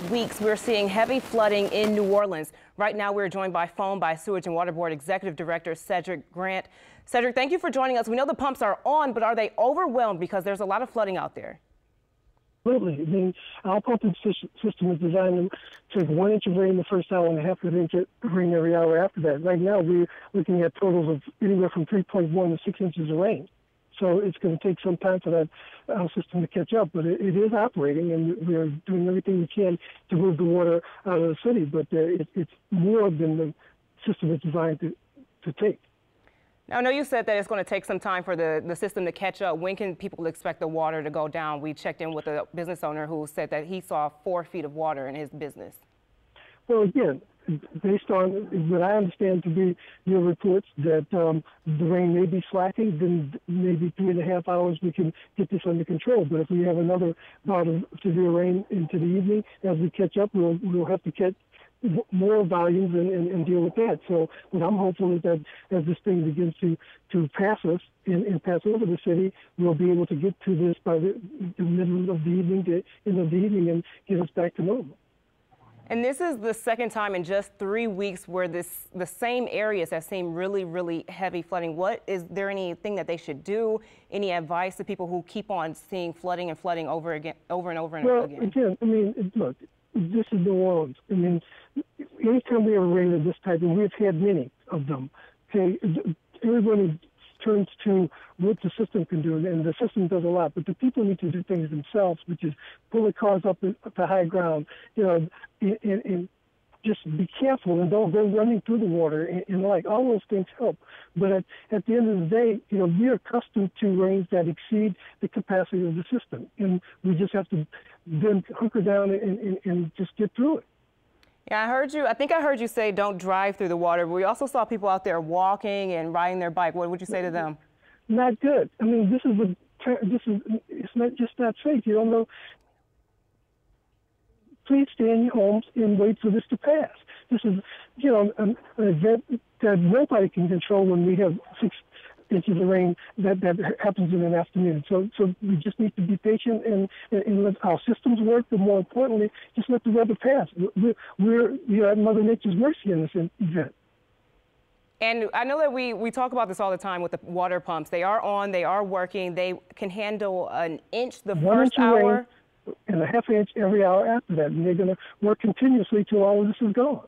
weeks, we're seeing heavy flooding in New Orleans. Right now, we're joined by phone by Sewage and Water Board Executive Director Cedric Grant. Cedric, thank you for joining us. We know the pumps are on, but are they overwhelmed because there's a lot of flooding out there? Absolutely. I mean, our pumping system is designed to take 1 inch of rain the first hour and a half of an inch of rain every hour after that. Right now, we're looking at totals of anywhere from 3.1 to 6 inches of rain. So it's going to take some time for that system to catch up, but it is operating, and we're doing everything we can to move the water out of the city. But it's more than the system is designed to take. Now, I know you said that it's going to take some time for the system to catch up. When can people expect the water to go down? We checked in with a business owner who said that he saw 4 feet of water in his business. Well, again, based on what I understand to be your reports that the rain may be slacking, then maybe 3.5 hours we can get this under control. But if we have another bout of severe rain into the evening, as we catch up, we'll have to catch more volumes and deal with that. So what I'm hopeful is that as this thing begins to pass us and pass over the city, we'll be able to get to this by the middle of the evening to end of the evening and get us back to normal. And this is the second time in just 3 weeks where the same areas have seen really, really heavy flooding. Is there anything that they should do? Any advice to people who keep on seeing flooding and flooding over and over and again? Well, again, I mean, look, this is New Orleans. I mean, anytime we have a rain of this type, and we've had many of them, okay, everybody turns to what the system can do, and the system does a lot, but the people need to do things themselves, which is pull the cars up to high ground, you know, and just be careful and don't go running through the water and like all those things help. But at the end of the day, you know, we're accustomed to rains that exceed the capacity of the system, and we just have to then hunker down and just get through it. Yeah, I think I heard you say don't drive through the water, but we also saw people out there walking and riding their bike. What would you say to them? Not good. I mean, it's not safe. You don't know. Please stay in your homes and wait for this to pass. This is, you know, an event that nobody can control when we have 6 inches of rain that happens in an afternoon. So we just need to be patient and let our systems work, but more importantly, just let the weather pass. We're at Mother Nature's mercy in this event. And I know that we talk about this all the time with the water pumps. They are on, they are working, they can handle an inch the first hour. And a half inch every hour after that, and they're going to work continuously till all of this is gone.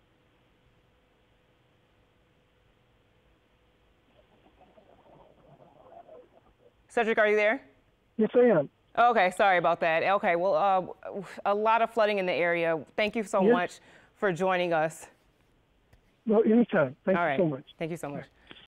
Cedric, are you there? Yes, I am. Okay, sorry about that. Okay, well, a lot of flooding in the area. Thank you so much for joining us. Well, anytime. Thank you so much. Thank you so much.